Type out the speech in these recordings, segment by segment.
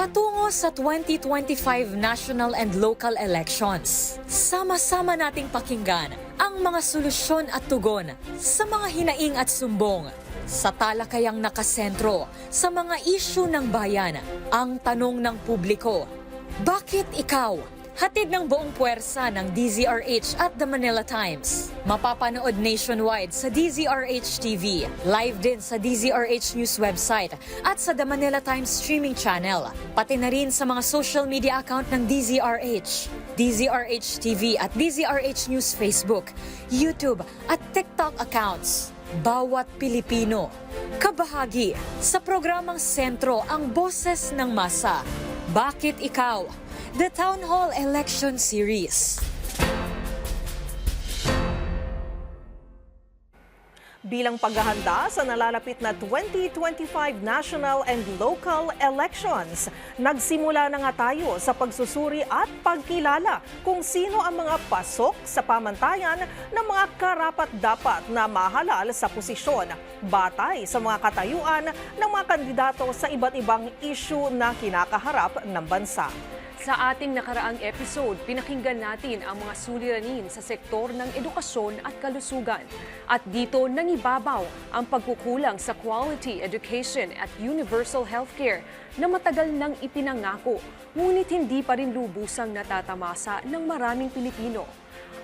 Patungo sa 2025 national and local elections, sama-sama nating pakinggan ang mga solusyon at tugon sa mga hinaing at sumbong. Sa talakayang nakasentro sa mga isyu ng bayan, ang tanong ng publiko, bakit ikaw? Hatid ng buong puwersa ng DZRH at The Manila Times. Mapapanood nationwide sa DZRH TV, live din sa DZRH News website at sa The Manila Times streaming channel. Pati na rin sa mga social media account ng DZRH, DZRH TV at DZRH News Facebook, YouTube at TikTok accounts. Bawat Pilipino, kabahagi sa programang Sentro ang Boses ng Masa. Bakit ikaw? The Town Hall Election Series. Bilang paghahanda sa nalalapit na 2025 national and local elections, nagsimula na nga tayo sa pagsusuri at pagkilala kung sino ang mga pasok sa pamantayan ng mga karapat-dapat na mahalal sa posisyon batay sa mga katayuan ng mga kandidato sa iba't ibang issue na kinakaharap ng bansa. Sa ating nakaraang episode, pinakinggan natin ang mga suliranin sa sektor ng edukasyon at kalusugan. At dito nangibabaw ang pagkukulang sa quality education at universal healthcare na matagal nang ipinangako, ngunit hindi pa rin lubusang natatamasa ng maraming Pilipino.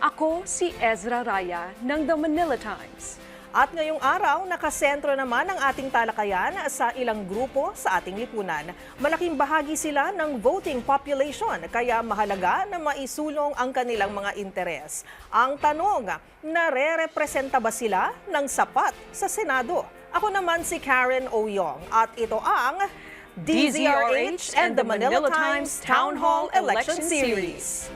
Ako si Ezra Raya ng The Manila Times. At ngayong araw, nakasentro naman ang ating talakayan sa ilang grupo sa ating lipunan. Malaking bahagi sila ng voting population, kaya mahalaga na maisulong ang kanilang mga interes. Ang tanong, nare-representa ba sila ng sapat sa Senado? Ako naman si Karen Oyong at ito ang DZRH and the Manila Times Town Hall Election Series.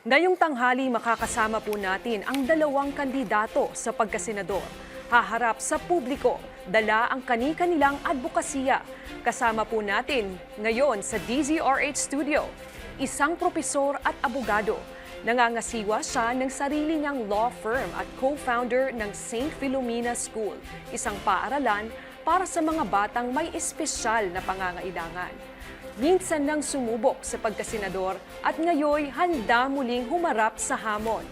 Ngayong tanghali makakasama po natin ang dalawang kandidato sa pagkasenador. Haharap sa publiko, dala ang kani-kanilang advokasya. Kasama po natin ngayon sa DZRH Studio, isang propesor at abogado. Nangangasiwa siya ng sarili niyang law firm at co-founder ng St. Philomena School, isang paaralan para sa mga batang may espesyal na pangangailangan. Minsan nang sumubok sa pagkasenador at ngayoy handa muling humarap sa hamon.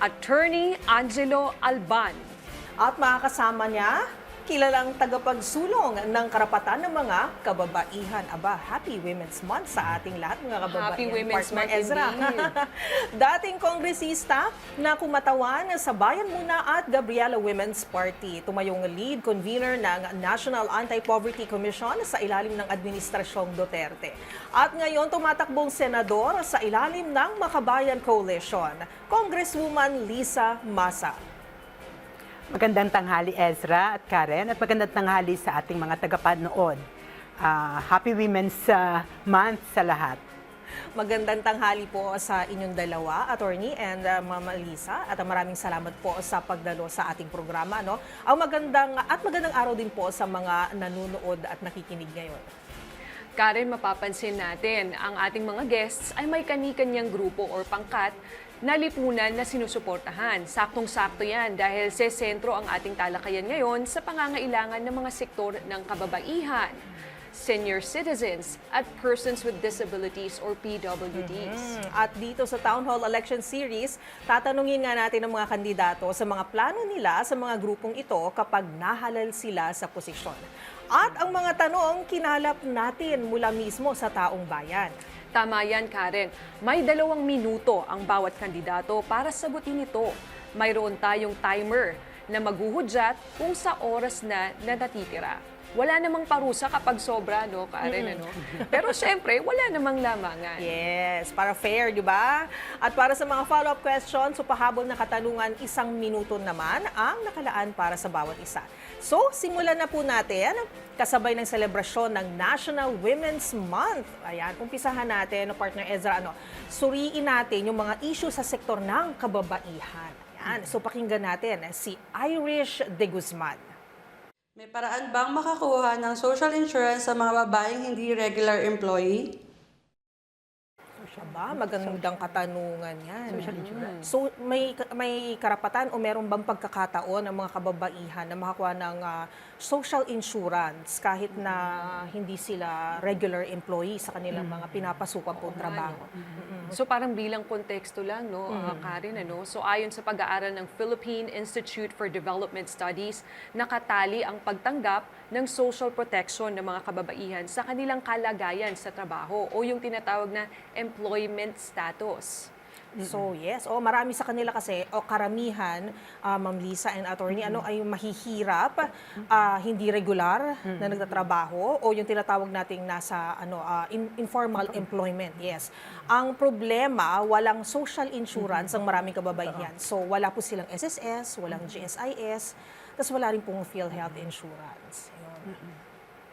Attorney Angelo Alban. At makakasama niya, kilalang tagapagsulong ng karapatan ng mga kababaihan. Aba, Happy Women's Month sa ating lahat, mga kababaihan. Happy Women's Partner Month Ezra. Dating kongresista na kumatawan sa Bayan Muna at Gabriela Women's Party. Tumayong lead convener ng National Anti-Poverty Commission sa ilalim ng Administrasyong Duterte. At ngayon tumatakbong senador sa ilalim ng Makabayan Coalition, Congresswoman Lisa Masa. Magandang tanghali Ezra at Karen at magandang tanghali sa ating mga tagapanood. Happy Women's Month sa lahat. Magandang tanghali po sa inyong dalawa, Attorney and Mama Lisa. At maraming salamat po sa pagdalo sa ating programa. No? Ang magandang araw din po sa mga nanonood at nakikinig ngayon. Karen, mapapansin natin, ang ating mga guests ay may kani-kanyang grupo or pangkat na lipunan na sinusuportahan. Saktong-sakto yan dahil sa sentro ang ating talakayan ngayon sa pangangailangan ng mga sektor ng kababaihan, senior citizens, at persons with disabilities or PWDs. At dito sa Town Hall Election Series, tatanungin nga natin ang mga kandidato sa mga plano nila sa mga grupong ito kapag nahalal sila sa posisyon. At ang mga tanong, kinalap natin mula mismo sa taong bayan. Tama yan, Karen. May 2 minuto ang bawat kandidato para sagutin ito. Mayroon tayong timer na maghuhudyat kung sa oras na natitira. Wala namang parusa kapag sobra, no, Karen, ano? Pero syempre, wala namang lamangan. Yes, para fair, di ba? At para sa mga follow-up questions, so pahabol na katanungan, 1 minuto naman ang nakalaan para sa bawat isa. So, simulan na po natin kasabay ng selebrasyon ng National Women's Month. Ayan, umpisahan natin, partner Ezra, suriin natin yung mga issue sa sektor ng kababaihan. Ayan, so pakinggan natin si Irish De Guzman. May paraan bang makakuha ng social insurance sa mga babaeng hindi regular employee? Aba, magandang katanungan yan. Social insurance. So, may karapatan o meron bang pagkakataon ng mga kababaihan na makakuha ng social insurance kahit na hindi sila regular employee sa kanilang mga pinapasukan pong trabaho? So parang bilang konteksto lang, no, Karen, ano? So ayon sa pag-aaral ng Philippine Institute for Development Studies, nakatali ang pagtanggap ng social protection ng mga kababaihan sa kanilang kalagayan sa trabaho o yung tinatawag na employment status. So yes, marami sa kanila kasi karamihan, Ma'am Lisa and Attorney, ay mahihirap, hindi regular na nagtatrabaho o yung tinatawag nating nasa informal employment. Yes. Ang problema, walang social insurance ang maraming kababaihan. So wala po silang SSS, walang GSIS, tapos wala rin pong PhilHealth insurance. Yun.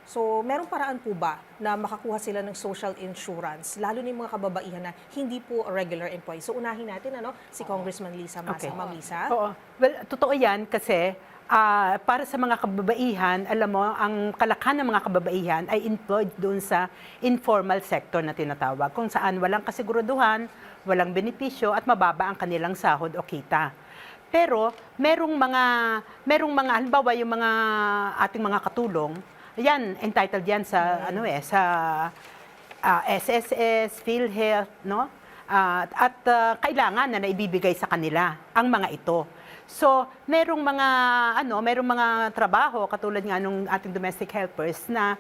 So, merong paraan po ba na makakuha sila ng social insurance, lalo na yung mga kababaihan na hindi po regular employee? So, unahin natin, si Congressman Lisa Masa. Okay. Ma'am Lisa? Oo. Well, totoo yan kasi para sa mga kababaihan, alam mo, ang kalakhan ng mga kababaihan ay employed doon sa informal sector na tinatawag, kung saan walang kasiguraduhan, walang benepisyo at mababa ang kanilang sahod o kita. Pero merong mga halimbawa yung mga ating mga katulong, yan entitled yan sa sa SSS, PhilHealth, no? At kailangan na naibibigay sa kanila ang mga ito. So, merong mga trabaho katulad nga nung ating domestic helpers na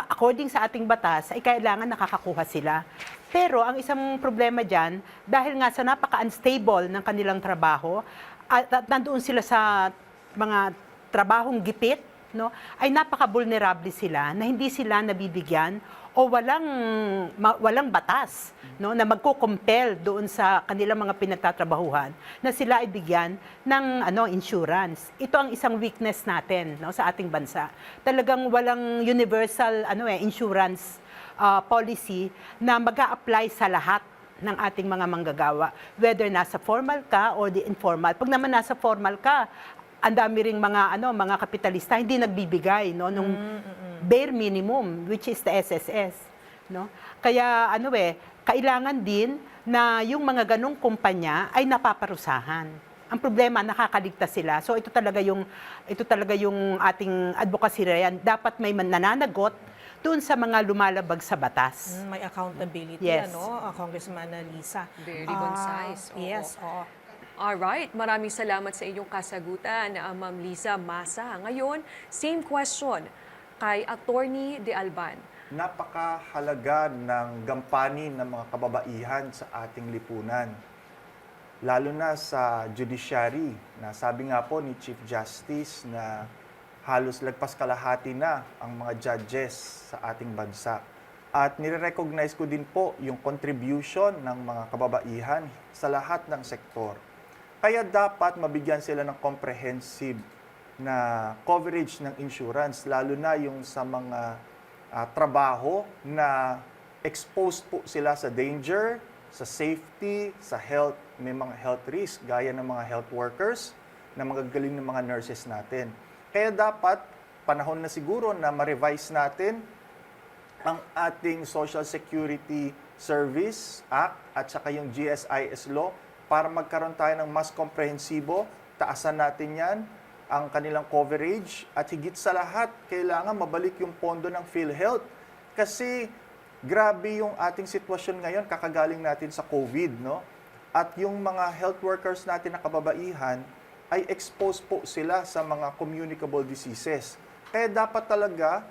according sa ating batas ay kailangan nakakakuha sila. Pero ang isang problema diyan, dahil nga sa napaka-unstable ng kanilang trabaho at nandoon sila sa mga trabahong gipit, no, ay napaka-vulnerable sila na hindi sila nabibigyan o walang batas, no, na magko-compel doon sa kanilang mga pinagtatrabahuhan na sila ay bigyan ng insurance. Ito ang isang weakness natin, no, sa ating bansa. Talagang walang universal insurance policy na mag-a-apply sa lahat ng ating mga manggagawa, whether nasa formal ka or the informal. Pag naman nasa formal ka, ang dami ring mga kapitalista hindi nagbibigay nung bare minimum, which is the SSS, no? Kaya kailangan din na yung mga ganong kumpanya ay napaparusahan. Ang problema, nakakaligtas sila. So ito talaga yung ating advocacy yan. Dapat may nananagot doon sa mga lumalabag sa batas. May accountability, Yes. Congressman Lisa. Very concise. Oo. Yes, oo. Alright, maraming salamat sa inyong kasagutan, Ma'am Lisa Masa. Ngayon, same question kay Attorney De Alban. Napakahalaga ng gampanin ng mga kababaihan sa ating lipunan. Lalo na sa judiciary, na sabi nga po ni Chief Justice na halos lagpas kalahati na ang mga judges sa ating bansa. At nire-recognize ko din po yung contribution ng mga kababaihan sa lahat ng sektor. Kaya dapat mabigyan sila ng comprehensive na coverage ng insurance, lalo na yung sa mga trabaho na exposed po sila sa danger, sa safety, sa health, may mga health risk, gaya ng mga health workers, na magagaling ng mga nurses natin. Kaya dapat, panahon na siguro na ma-revise natin ang ating Social Security Service Act at saka yung GSIS Law para magkaroon tayo ng mas komprehensibo, taasan natin yan, ang kanilang coverage, at higit sa lahat, kailangan mabalik yung pondo ng PhilHealth. Kasi grabe yung ating sitwasyon ngayon, kakagaling natin sa COVID, no? At yung mga health workers natin na kababaihan, ay exposed po sila sa mga communicable diseases. Kaya dapat talaga,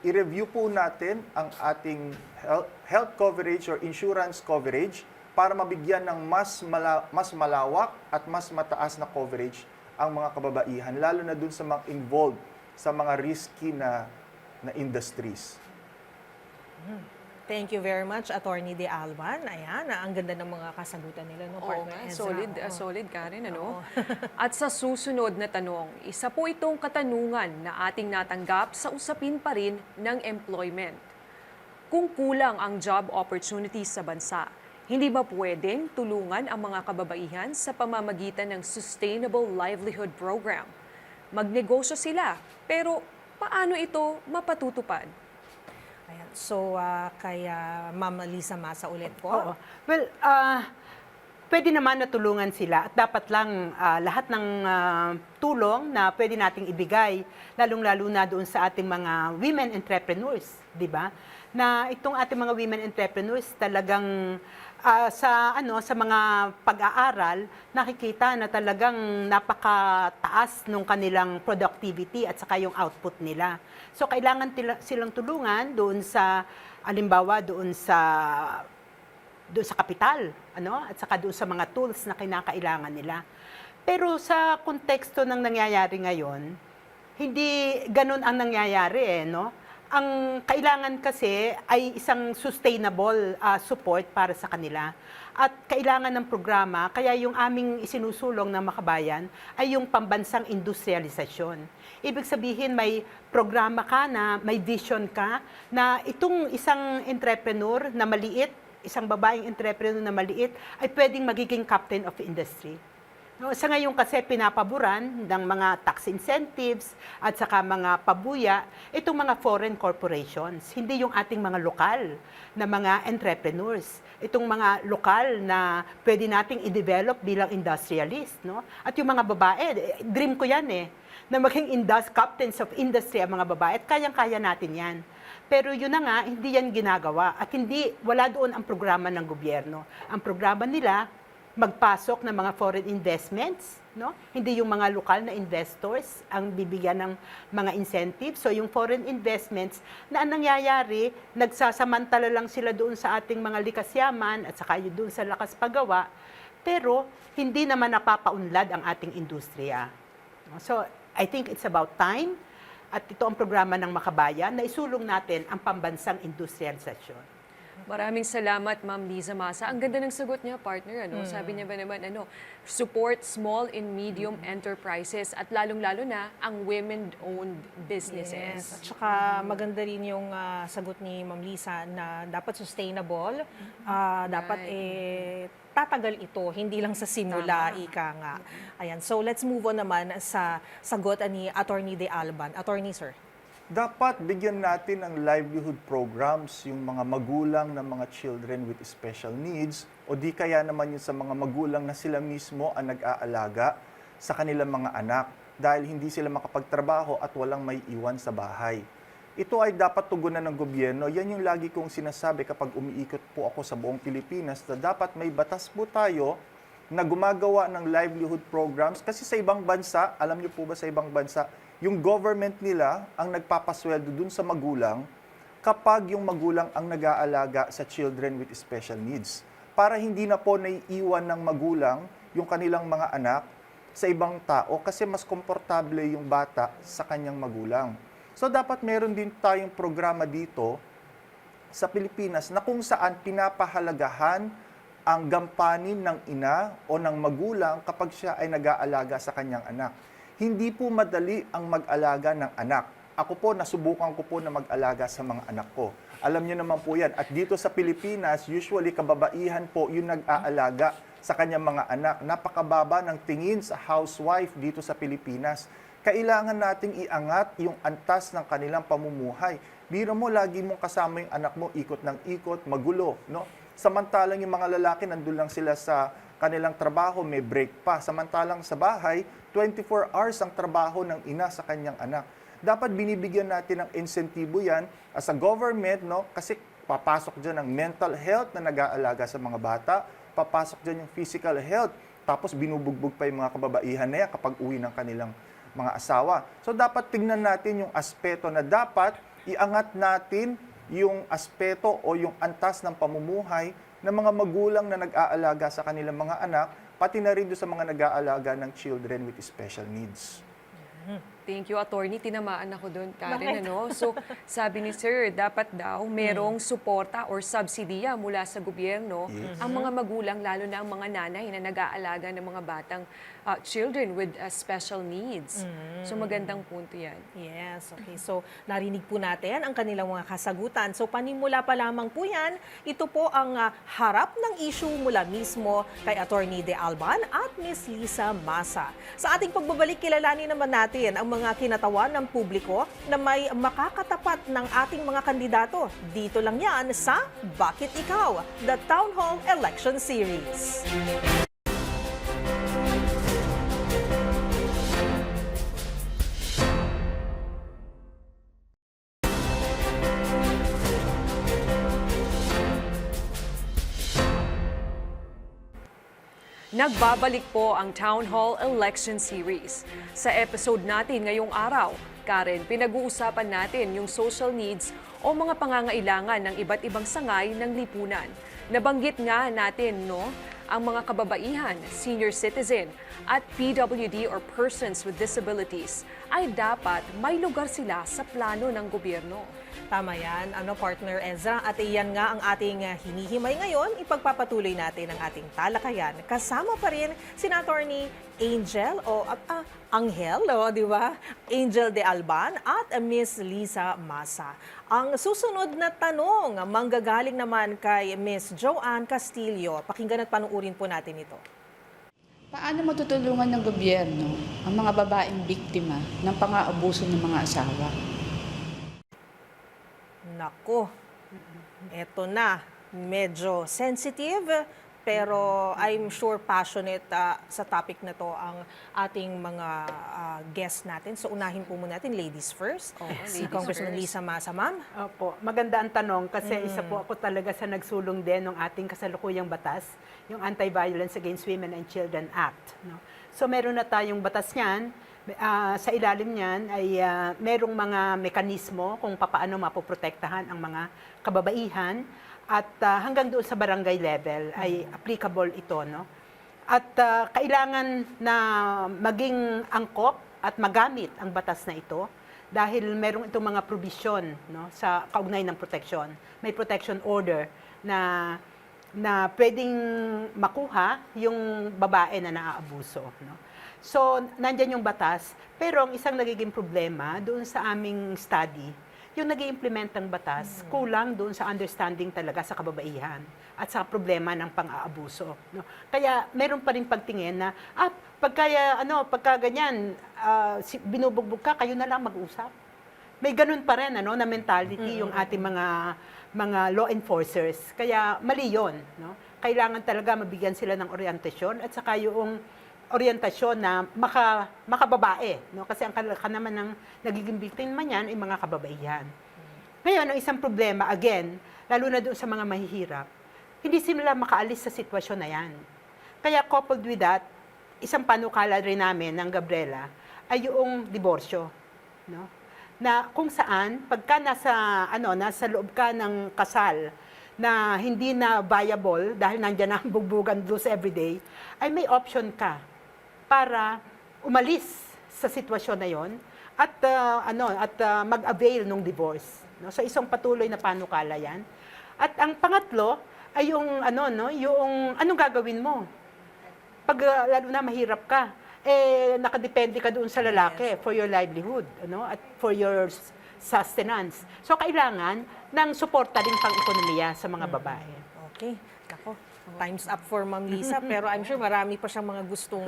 i-review po natin ang ating health coverage or insurance coverage para mabigyan ng mas malawak at mas mataas na coverage ang mga kababaihan, lalo na dun sa mga involved sa mga risky na industries. Thank you very much, Attorney De Alban. Ayan, ang ganda ng mga kasagutan nila, no, Oo partner nga, Ezra? solid Karen, ano? At sa susunod na tanong, isa po itong katanungan na ating natanggap sa usapin pa rin ng employment. Kung kulang ang job opportunities sa bansa, hindi ba pwedeng tulungan ang mga kababaihan sa pamamagitan ng Sustainable Livelihood Program? Magnegosyo sila, pero paano ito mapatutupad? Ayan. So, kay Ma'am Lisa Masa ulit po. Oo. Well, pwede naman na tulungan sila at dapat lang lahat ng tulong na pwede nating ibigay, lalong-lalo na doon sa ating mga women entrepreneurs, di ba? Na itong ating mga women entrepreneurs talagang sa mga pag-aaral, nakikita na talagang napakataas nung kanilang productivity at saka yung output nila. So kailangan silang tulungan doon sa halimbawa doon sa kapital, at saka doon sa mga tools na kinakailangan nila. Pero sa konteksto ng nangyayari ngayon, hindi ganun ang nangyayari no? Ang kailangan kasi ay isang sustainable support para sa kanila. At kailangan ng programa, kaya yung aming isinusulong ng Makabayan ay yung pambansang industrialisasyon. Ibig sabihin may programa ka na, may vision ka na itong isang entrepreneur na maliit, isang babaeng entrepreneur na maliit ay pwedeng magiging captain of industry. No, sa ngayon kasi pinapaboran ng mga tax incentives at saka mga pabuya itong mga foreign corporations, hindi yung ating mga lokal na mga entrepreneurs. Itong mga lokal na pwede nating i-develop bilang industrialist, no? At yung mga babae, dream ko yan na maging captains of industry ang mga babae at kayang-kaya natin yan. Pero yun na nga, hindi yan ginagawa at wala doon ang programa ng gobyerno. Ang programa nila, magpasok ng mga foreign investments, no? Hindi yung mga lokal na investors ang bibigyan ng mga incentives. So yung foreign investments na ang nangyayari, nagsasamantala lang sila doon sa ating mga likas yaman at saka yun doon sa lakas paggawa, pero hindi naman napapaunlad ang ating industriya. So I think it's about time at ito ang programa ng Makabayan na isulong natin ang pambansang industrialisasyon. Maraming salamat, Ma'am Liza Masa. Ang ganda ng sagot niya, partner. Sabi niya ba naman, support small and medium enterprises at lalong-lalo na ang women-owned businesses. Yes. At saka maganda rin yung sagot ni Ma'am Lisa na dapat sustainable, dapat tatagal ito, hindi lang sa simula, ika nga. Ayan. So let's move on naman sa sagot ni Attorney De Alban. Attorney, sir. Dapat bigyan natin ng livelihood programs yung mga magulang ng mga children with special needs o di kaya naman yung sa mga magulang na sila mismo ang nag-aalaga sa kanilang mga anak dahil hindi sila makapagtrabaho at walang may iwan sa bahay. Ito ay dapat tugunan ng gobyerno. Yan yung lagi kong sinasabi kapag umiikot po ako sa buong Pilipinas na dapat may batas po tayo na gumagawa ng livelihood programs kasi sa ibang bansa, alam niyo po ba sa ibang bansa, yung government nila ang nagpapasweldo dun sa magulang kapag yung magulang ang nag-aalaga sa children with special needs. Para hindi na po naiiwan ng magulang yung kanilang mga anak sa ibang tao kasi mas komportable yung bata sa kanyang magulang. So dapat meron din tayong programa dito sa Pilipinas na kung saan pinapahalagahan ang gampanin ng ina o ng magulang kapag siya ay nag-aalaga sa kanyang anak. Hindi po madali ang mag-alaga ng anak. Ako po, nasubukan ko po na mag-alaga sa mga anak ko. Alam niyo naman po yan. At dito sa Pilipinas, usually kababaihan po yung nag-aalaga sa kanyang mga anak. Napakababa ng tingin sa housewife dito sa Pilipinas. Kailangan nating iangat yung antas ng kanilang pamumuhay. Biro mo, lagi mong kasama yung anak mo, ikot ng ikot, magulo, no? Samantalang yung mga lalaki, nandun lang sila sa kanilang trabaho, may break pa. Samantalang sa bahay, 24 hours ang trabaho ng ina sa kanyang anak. Dapat binibigyan natin ng insentibo yan as a government, no? Kasi papasok dyan ang mental health na nag-aalaga sa mga bata, papasok dyan yung physical health, tapos binubugbog pa yung mga kababaihan na yan kapag uwi ng kanilang mga asawa. So dapat tingnan natin yung aspeto na dapat iangat natin yung aspeto o yung antas ng pamumuhay ng mga magulang na nag-aalaga sa kanilang mga anak, pati na rin doon sa mga nag-aalaga ng children with special needs. Thank you, Attorney. Tinamaan ako doon, Karen. So, sabi ni Sir, dapat daw merong suporta or subsidiya mula sa gobyerno ang mga magulang, lalo na ang mga nanay na nag-aalaga ng mga batang children with special needs. So, magandang punto yan. Yes, okay. So, narinig po natin ang kanilang mga kasagutan. So, panimula pa lamang po yan, ito po ang harap ng issue mula mismo kay Attorney De Alban at Ms. Lisa Masa. Sa ating pagbabalik, kilalanin naman natin ang mga kinatawan ng publiko na may makakatapat ng ating mga kandidato. Dito lang yan sa Bakit Ikaw? The Town Hall Election Series. Nagbabalik po ang Town Hall Election Series. Sa episode natin ngayong araw, Karen, pinag-uusapan natin yung social needs o mga pangangailangan ng iba't ibang sangay ng lipunan. Nabanggit nga natin, ang mga kababaihan, senior citizen at PWD or persons with disabilities ay dapat may lugar sila sa plano ng gobyerno. Tama yan, partner Ezra. At iyan nga ang ating hinihimay ngayon. Ipagpapatuloy natin ang ating talakayan. Kasama pa rin si Attorney Angel Angel, di ba? Angel De Alban at Miss Lisa Masa. Ang susunod na tanong, manggagaling naman kay Miss Joanne Castillo. Pakinggan at panuurin po natin ito. Paano matutulungan ng gobyerno ang mga babaeng biktima ng pang-aabuso ng mga asawa? Nako, eto na. Medyo sensitive, pero I'm sure passionate sa topic na to ang ating mga guests natin. So unahin po muna natin, ladies first. Si ladies Congressman first. Lisa Masa, ma'am. Opo, maganda ang tanong kasi isa po ako talaga sa nagsulong din ng ating kasalukuyang batas, yung Anti-Violence Against Women and Children Act. No? So meron na tayong batas niyan. Sa ilalim niyan ay merong mga mekanismo kung paano mapoprotektahan ang mga kababaihan at hanggang doon sa barangay level ay applicable ito. No? At kailangan na maging angkop at magamit ang batas na ito dahil merong itong mga provision, sa kaugnay ng protection. May protection order na pwedeng makuha yung babae na naaabuso. No? So, nandyan yung batas, pero ang isang nagiging problema doon sa aming study, yung nag-i-implement ng batas, kulang doon sa understanding talaga sa kababaihan at sa problema ng pang-aabuso. No? Kaya meron pa rin pagtingin na, pagka ganyan, binubugbog ka, kayo na lang mag-usap. May ganun pa rin na mentality yung ating mga law enforcers. Kaya mali yun. No? Kailangan talaga mabigyan sila ng orientasyon at saka yung orientasyon na makababae. No? Kasi ang naman ng nagiging biktima niyan ay mga kababaihan. Ngayon, ang isang problema, again, lalo na doon sa mga mahihirap, hindi sila makaalis sa sitwasyon na yan. Kaya coupled with that, isang panukala rin namin ng Gabriela ay yung diborsyo. No? Na kung saan, pagka nasa loob ka ng kasal, na hindi na viable dahil nandiyan na ang bugbugan loose everyday, ay may option ka para umalis sa sitwasyon na yon at mag-avail ng divorce. No? So isang patuloy na panukala yan. At ang pangatlo ay yung anong gagawin mo? Pag lalo na mahirap ka, nakadepende ka doon sa lalaki for your livelihood, at for your sustenance. So kailangan ng suporta rin pang-ekonomiya sa mga babae. Okay. Ako, time's up for Ma'am Lisa, pero I'm sure marami pa siyang mga gustong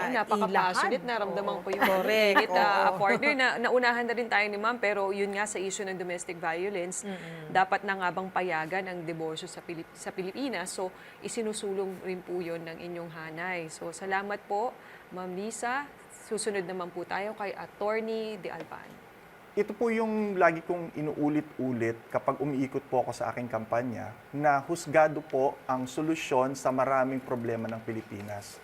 Napaka-passionate, naramdaman ko yung Correct. partner. Naunahan na rin tayo ni ma'am, pero yun nga sa issue ng domestic violence, dapat na nga bang payagan ang diborsyo sa Pilipinas. So, isinusulong rin po yun ng inyong hanay. So, salamat po, Ma'am Lisa. Susunod naman po tayo kay Attorney De Alban. Ito po yung lagi kong inuulit-ulit kapag umiikot po ako sa aking kampanya na husgado po ang solusyon sa maraming problema ng Pilipinas.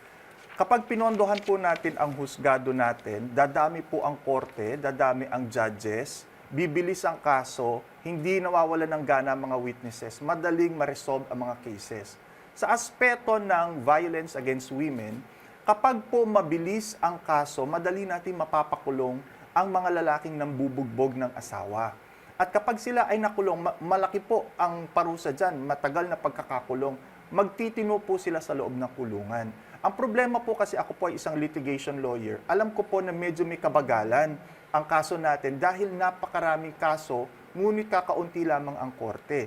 Kapag pinondohan po natin ang husgado natin, dadami po ang korte, dadami ang judges, bibilis ang kaso, hindi nawawala ng gana ang mga witnesses, madaling ma-resolve ang mga cases. Sa aspeto ng violence against women, kapag po mabilis ang kaso, madali natin mapapakulong ang mga lalaking nambubugbog ng asawa. At kapag sila ay nakulong, malaki po ang parusa dyan, matagal na pagkakakulong, magtitino po sila sa loob ng kulungan. Ang problema po kasi ako po ay isang litigation lawyer, alam ko po na medyo may kabagalan ang kaso natin dahil napakaraming kaso, ngunit kakaunti lamang ang korte.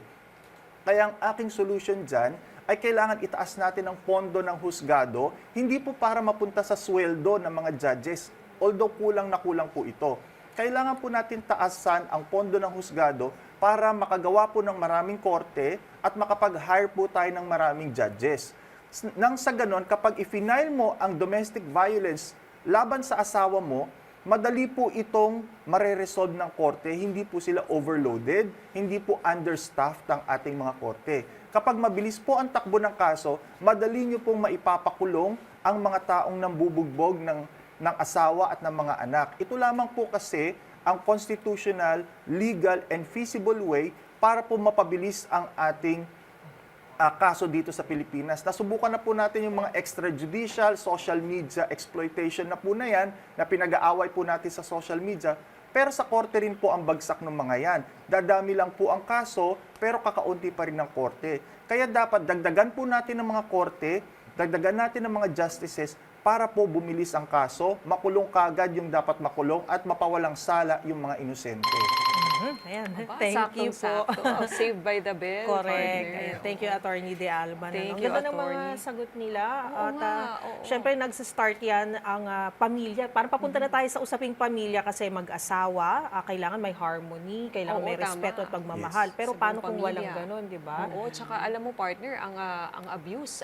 Kaya ang aking solution dyan ay kailangan itaas natin ang pondo ng husgado, hindi po para mapunta sa sweldo ng mga judges. although kulang na kulang po ito. Kailangan po natin taasan ang pondo ng husgado para makagawa po ng maraming korte at makapag-hire po tayo ng maraming judges. Nang sa ganon, kapag i-file mo ang domestic violence laban sa asawa mo, madali po itong mareresolve ng korte, hindi po sila overloaded, hindi po understaffed ang ating mga korte. Kapag mabilis po ang takbo ng kaso, madali nyo pong maipapakulong ang mga taong nambubugbog ng asawa at ng mga anak. Ito lamang po kasi ang constitutional, legal, and feasible way para po mapabilis ang ating kaso dito sa Pilipinas. Nasubukan na po natin yung mga extrajudicial, social media exploitation na po na yan, na pinag-aaway po natin sa social media, pero sa korte rin po ang bagsak ng mga yan. Dadami lang po ang kaso, pero kakaunti pa rin ang korte. Kaya dapat dagdagan po natin ng mga korte, dagdagan natin ng mga justices para po bumilis ang kaso, makulong kagad yung dapat makulong at mapawalang sala yung mga inosente. Ayan. Aba, Thank you po. saktong-sakto. Saved by the bell. Correct. partner. Ayan. Thank you, Attorney De Alba. Thank Ang you, ganda ng mga Attorney. sagot nila. Oo At nga, oo. syempre, nagsa-start yan ang pamilya. Parang papunta na tayo sa usaping pamilya kasi mag-asawa, kailangan may harmony, kailangan Oo, may tama. respeto at pagmamahal. Yes. Pero Sa paano buong kung walang pamilya. ganon, di ba? Oo, tsaka alam mo partner, ang abuse,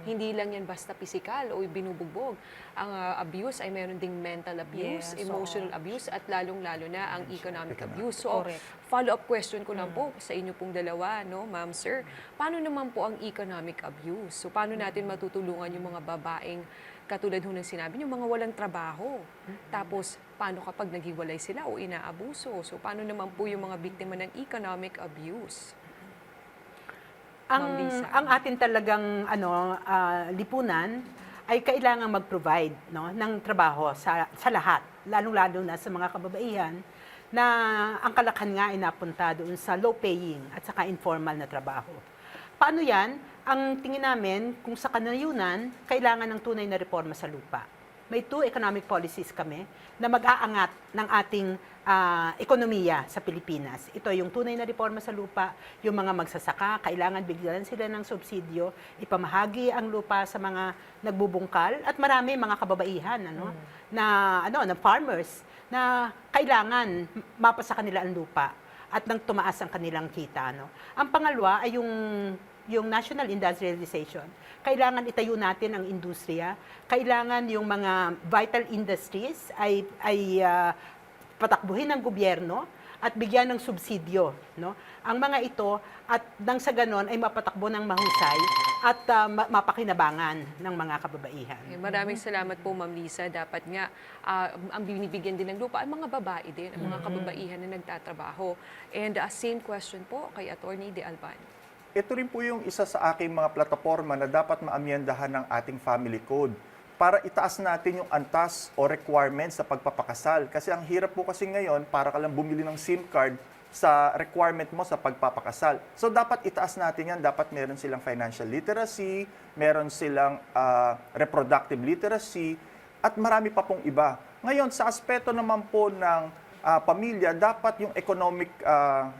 hindi lang yan basta physical o binubugbog. Ang abuse ay meron ding mental abuse, Yes, emotional abuse, at lalong-lalo na ang economic abuse. So, Correct. follow-up question ko lang po sa inyo pong dalawa, no, ma'am, sir. Paano naman po ang economic abuse? So, paano natin matutulungan yung mga babaeng katulad ho ng sinabi niyo, mga walang trabaho? Tapos, paano kapag naghiwalay sila o inaabuso? So, paano naman po yung mga biktima ng economic abuse? Ma'am Lisa. Ang atin talagang lipunan ay kailangan mag-provide ng trabaho sa lahat, lalong-lalo na sa mga kababaihan na ang kalakhan nga ay napunta doon sa low-paying at saka informal na trabaho. Paano yan? Ang tingin namin, kung sa kanayunan, kailangan ng tunay na reforma sa lupa. May 2 economic policies kami na mag-aangat ng ating ekonomiya sa Pilipinas. Ito yung tunay na reforma sa lupa, yung mga magsasaka, kailangan bigyan sila ng subsidyo, ipamahagi ang lupa sa mga nagbubungkal at marami mga kababaihan na farmers na kailangan mapasa kanila ang lupa at nang tumaas ang kanilang kita. Ang pangalawa ay yung national industrialization. Kailangan itayo natin ang industriya. Kailangan yung mga vital industries ay patakbuhin ng gobyerno at bigyan ng subsidyo. Ang mga ito, at nang sa ganon ay mapatakbo ng mahusay at mapakinabangan ng mga kababaihan. Okay, maraming salamat po, Ma'am Lisa. Dapat nga, ang binibigyan din ng lupa ay mga babae din, ang mga kababaihan na nagtatrabaho. And same question po kay Attorney De Alban. Ito rin po yung isa sa aking mga plataforma na dapat maamyendahan ng ating family code para itaas natin yung antas o requirements sa pagpapakasal. Kasi ang hirap po kasi ngayon, para ka lang bumili ng SIM card sa requirement mo sa pagpapakasal. So dapat itaas natin yan. Dapat meron silang financial literacy, meron silang reproductive literacy, at marami pa pong iba. Ngayon, sa aspeto naman po ng pamilya, dapat yung economic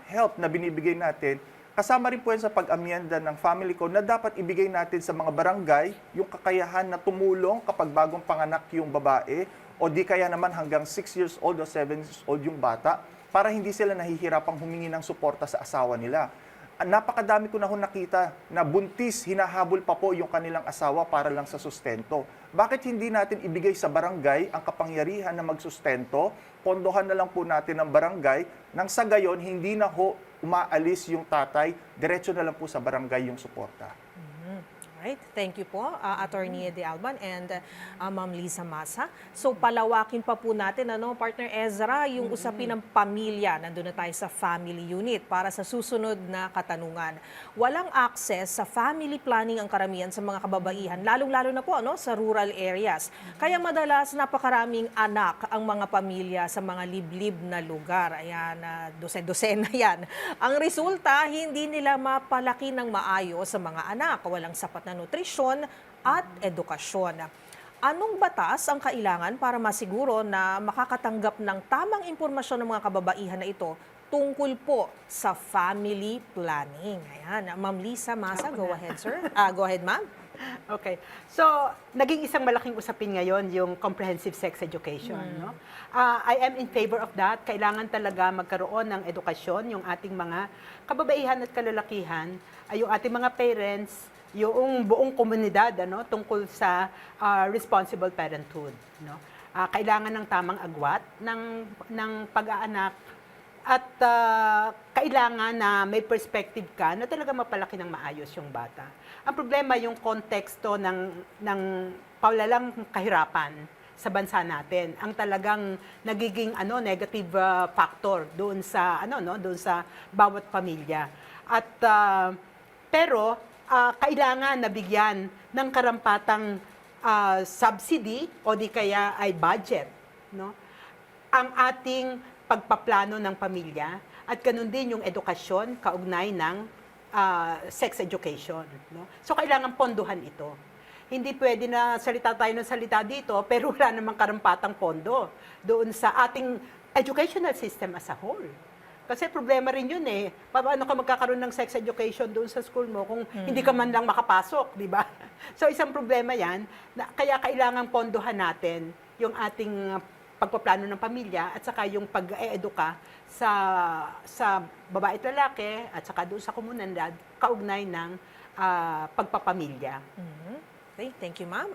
help na binibigay natin, kasama rin po yan sa pag-amyenda ng family code na dapat ibigay natin sa mga barangay yung kakayahan na tumulong kapag bagong panganak yung babae o di kaya naman hanggang 6 years old o 7 years old yung bata para hindi sila nahihirapang humingi ng suporta sa asawa nila. Napakadami ko na nakita na buntis, hinahabol pa po yung kanilang asawa para lang sa sustento. Bakit hindi natin ibigay sa barangay ang kapangyarihan na magsustento? Pondohan na lang po natin ang barangay nang sa gayon hindi na ho umaalis yung tatay, diretso na lang po sa barangay yung suporta. Right. Thank you po, Attorney De Alban and Ma'am Lisa Masa. So palawakin pa po natin, Partner Ezra, yung usapin ng pamilya. Nandun na tayo sa family unit para sa susunod na katanungan. Walang access sa family planning ang karamihan sa mga kababaihan, lalong-lalo na po sa rural areas. Kaya madalas napakaraming anak ang mga pamilya sa mga liblib na lugar. Ayan, dose-dose na yan. Ang resulta, hindi nila mapalaki ng maayos sa mga anak. Walang sapat na nutrisyon at edukasyon. Anong batas ang kailangan para masiguro na makakatanggap ng tamang impormasyon ng mga kababaihan na ito tungkol po sa family planning? Ayan, Ma'am Lisa Masa, go ahead, sir. Go ahead, ma'am. Okay. So, naging isang malaking usapin ngayon yung comprehensive sex education. No? I am in favor of that. Kailangan talaga magkaroon ng edukasyon yung ating mga kababaihan at kalalakihan, ay yung ating mga parents, yung buong komunidad tungkol sa responsible parenthood. No? Kailangan ng tamang agwat ng pag-aanak at kailangan na may perspective ka na talaga mapalaki ng maayos yung bata. Ang problema yung konteksto ng paulalang kahirapan sa bansa natin, ang talagang nagiging negative factor doon sa doon sa bawat pamilya. At pero kailangan nabigyan ng karampatang subsidy o di kaya ay budget, no? Ang ating pagpaplano ng pamilya at ganun din yung edukasyon kaugnay ng sex education. No? So, kailangan pondohan ito. Hindi pwede na salita tayo ng salita dito, pero wala namang karampatang pondo doon sa ating educational system as a whole. Kasi problema rin yun eh. Paano ka magkakaroon ng sex education doon sa school mo kung hindi ka man lang makapasok, di ba? So, isang problema yan. Kaya kailangan pondohan natin yung ating pagpaplano ng pamilya at saka yung pag-eduka sa babae at lalaki at saka doon sa komunidad kaugnay ng pagpapamilya. Okay, thank you, ma'am.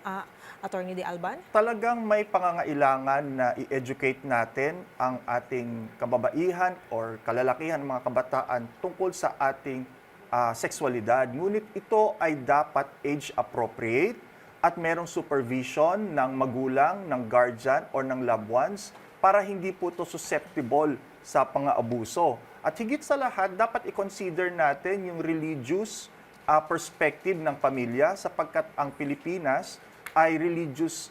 Attorney De Alban? Talagang may pangangailangan na i-educate natin ang ating kababaihan or kalalakihan, mga kabataan tungkol sa ating sexualidad. Ngunit ito ay dapat age appropriate at merong supervision ng magulang, ng guardian, or ng loved ones para hindi po ito susceptible sa pang-aabuso. At higit sa lahat, dapat i-consider natin yung religious perspective ng pamilya sapagkat ang Pilipinas ay religious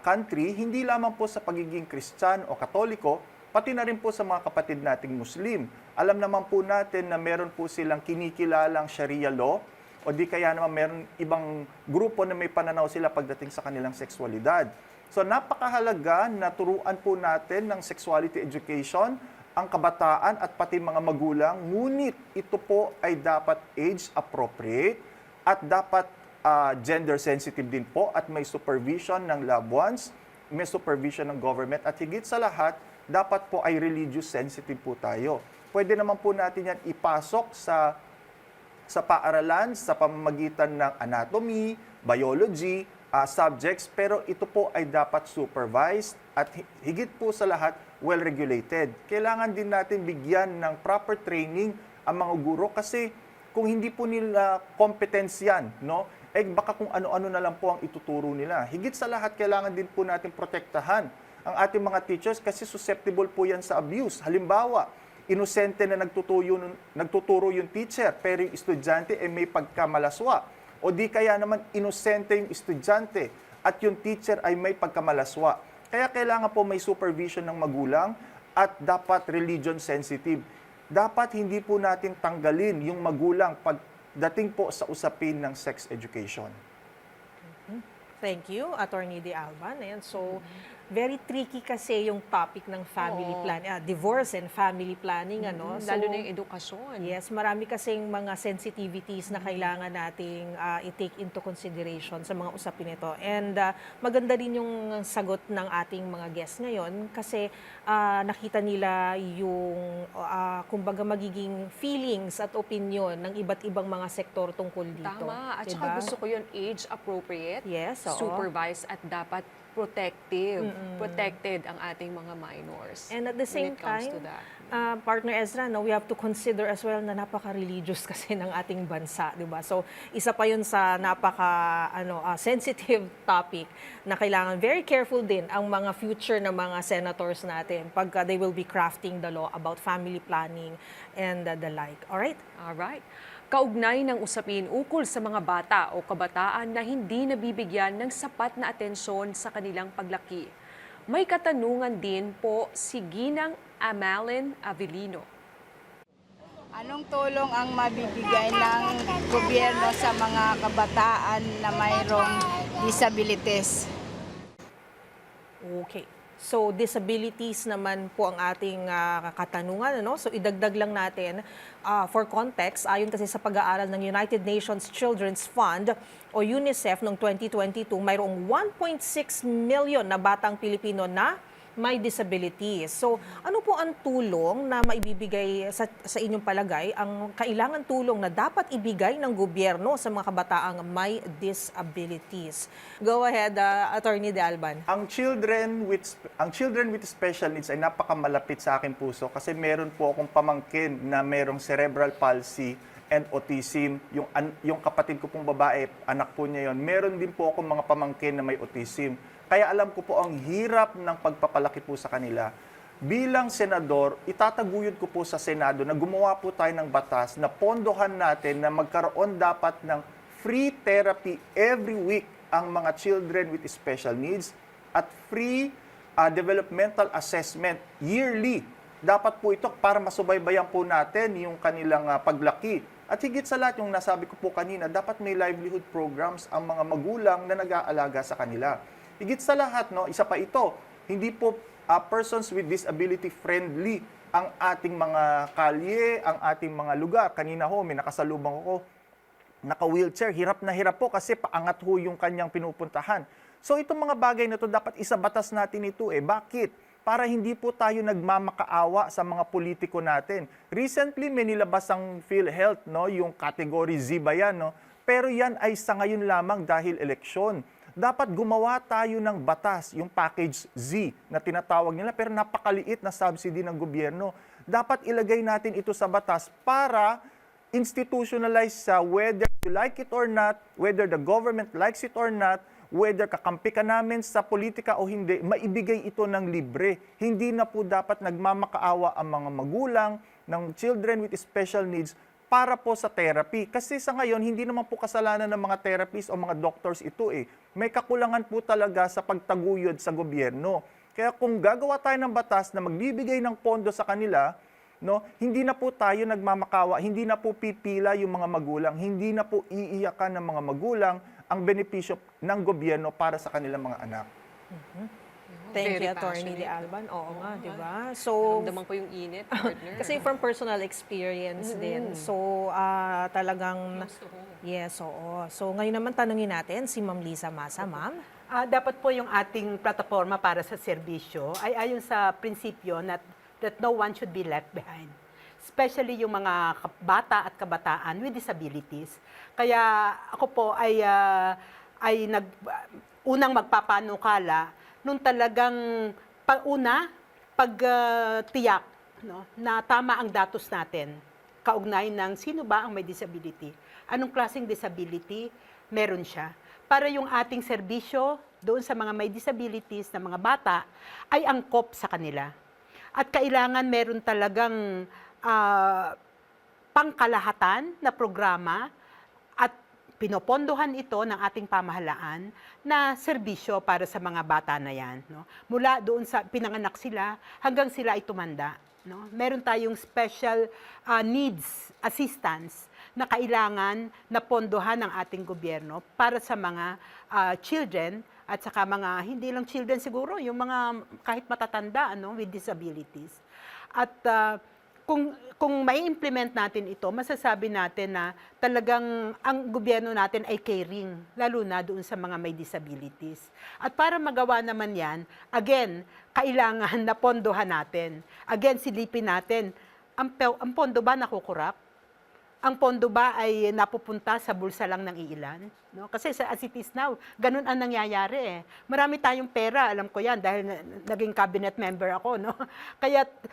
country, hindi lamang po sa pagiging Kristiyano o Katoliko, pati na rin po sa mga kapatid nating Muslim. Alam naman po natin na meron po silang kinikilalang Sharia law, o di kaya naman meron ibang grupo na may pananaw sila pagdating sa kanilang sexualidad. So napakahalaga na turuan po natin ng sexuality education ang kabataan at pati mga magulang, ngunit ito po ay dapat age appropriate at dapat gender sensitive din po at may supervision ng loved ones, may supervision ng government at higit sa lahat, dapat po ay religious sensitive po tayo. Pwede naman po natin yan ipasok sa paaralan sa pamamagitan ng anatomy, biology, subjects, pero ito po ay dapat supervised at higit po sa lahat, well-regulated. Kailangan din natin bigyan ng proper training ang mga guro kasi kung hindi po nila competence yan, no? Baka kung ano-ano na lang po ang ituturo nila. Higit sa lahat, kailangan din po natin protektahan ang ating mga teachers kasi susceptible po yan sa abuse. Halimbawa, inosente na nagtuturo yung teacher, pero yung estudyante ay may pagkamalaswa. O di kaya naman inosente yung estudyante at yung teacher ay may pagkamalaswa. Kaya kailangan po may supervision ng magulang at dapat religion sensitive. Dapat hindi po natin tanggalin yung magulang pagdating po sa usapin ng sex education. Thank you, Attorney De Alban. Ayan, so, very tricky kasi yung topic ng family planning, divorce and family planning, ano. So, Lalo na yung edukasyon. yes, marami kasing mga sensitivities na kailangan nating i-take into consideration sa mga usapin nito. And maganda din yung sagot ng ating mga guests ngayon kasi nakita nila yung kumbaga magiging feelings at opinion ng iba't ibang mga sektor tungkol dito. Tama. At Diba? saka gusto ko yun age appropriate, Yes, oo. supervised at dapat protective. Protected ang ating mga minors. And at the same when it comes time, to that. Partner Ezra, no, we have to consider as well na napaka-religious kasi ng ating bansa, di ba? So, isa pa yun sa sensitive topic na kailangan very careful din ang mga future na mga senators natin pagka they will be crafting the law about family planning and the like. Alright? Alright. Kaugnay ng usapin ukol sa mga bata o kabataan na hindi nabibigyan ng sapat na atensyon sa kanilang paglaki. May katanungan din po si Ginang Amalin Avellino. Anong tulong ang mabibigay ng gobyerno sa mga kabataan na mayroong disabilities? Okay. So disabilities naman po ang ating katanungan. Ano? So idagdag lang natin for context, ayon kasi sa pag-aaral ng United Nations Children's Fund o UNICEF noong 2022, mayroong 1.6 million na batang Pilipino na may disabilities. So ano po ang tulong na maibibigay sa inyong palagay, ang kailangan tulong na dapat ibigay ng gobyerno sa mga kabataang may disabilities? Go ahead, Attorney De Alban. Ang children with special needs ay napakamalapit sa aking puso kasi meron po akong pamangkin na merong cerebral palsy and autism. Yung kapatid ko pong babae, anak po niya yon. Meron din po akong mga pamangkin na may autism. Kaya alam ko po ang hirap ng pagpapalaki po sa kanila. Bilang senador, itataguyod ko po sa Senado na gumawa po tayo ng batas na pondohan natin na magkaroon dapat ng free therapy every week ang mga children with special needs at free developmental assessment yearly. Dapat po ito para masubaybayan po natin yung kanilang paglaki. At higit sa lahat, yung nasabi ko po kanina, dapat may livelihood programs ang mga magulang na nag-aalaga sa kanila. Higit sa lahat, no, isa pa ito, hindi po persons with disability friendly ang ating mga kalye, ang ating mga lugar. Kanina ho, may nakasalubong ko, naka-wheelchair, hirap na hirap po kasi paangat ho yung kanyang pinupuntahan. So itong mga bagay na to dapat isabatas natin ito eh. Bakit? Para hindi po tayo nagmamakaawa sa mga politiko natin. Recently, may nilabas ang PhilHealth, no, yung category Z ba yan, no? Pero yan ay sa ngayon lamang dahil eleksyon. Dapat gumawa tayo ng batas, yung package Z na tinatawag nila, pero napakaliit na subsidy ng gobyerno. Dapat ilagay natin ito sa batas para institutionalize sa whether you like it or not, whether the government likes it or not, whether kakampi ka namin sa politika o hindi, maibigay ito ng libre. Hindi na po dapat nagmamakaawa ang mga magulang ng children with special needs para po sa therapy. Kasi sa ngayon, hindi naman po kasalanan ng mga therapists o mga doctors ito eh. May kakulangan po talaga sa pagtaguyod sa gobyerno. Kaya kung gagawa tayo ng batas na magbibigay ng pondo sa kanila, no, hindi na po tayo nagmamakawa, hindi na po pipila yung mga magulang, hindi na po iiyakan ng mga magulang ang benepisyo ng gobyerno para sa kanilang mga anak. Thank Very you, Attorney De passionate. Alban. Oo nga, di ba? So, Ramdaman ko yung init, partner. kasi from personal experience din. So, talagang... Yes, oo. So, ngayon naman tanungin natin si Ma'am Liza Masa, Ma'am. Dapat po yung ating plataforma para sa serbisyo ay ayon sa prinsipyo that no one should be left behind. Especially yung mga bata at kabataan with disabilities. Kaya ako po ay unang magpapanukala nung talagang pagtiyak no, na tama ang datos natin kaugnay ng sino ba ang may disability. Anong klaseng disability meron siya. Para yung ating serbisyo doon sa mga may disabilities na mga bata ay angkop sa kanila. At kailangan meron talagang pangkalahatan na programa at pinopondohan ito ng ating pamahalaan na serbisyo para sa mga bata na yan. No? Mula doon sa pinanganak sila hanggang sila ay tumanda. No? Meron tayong special needs assistance na kailangan na pondohan ng ating gobyerno para sa mga children at saka mga, hindi lang children siguro, yung mga kahit matatanda with disabilities. At kung may implement natin ito, masasabi natin na talagang ang gobyerno natin ay caring, lalo na doon sa mga may disabilities. At para magawa naman yan, again, kailangan na pondohan natin. Again, silipin natin, ang pondo ba nakukurap? Ang pondo ba ay napupunta sa bulsa lang ng iilan? No? Kasi as it is now, ganun ang nangyayari eh. Marami tayong pera, alam ko yan, dahil naging cabinet member ako. No?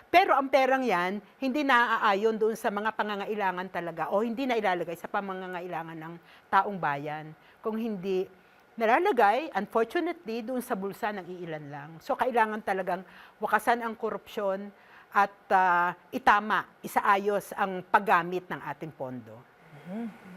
Pero ang perang yan, hindi naaayon doon sa mga pangangailangan talaga o hindi na ilalagay sa pangangailangan ng taong bayan. Kung hindi nalalagay, unfortunately, doon sa bulsa ng iilan lang. So kailangan talagang wakasan ang korupsyon at itama, isaayos ang paggamit ng ating pondo.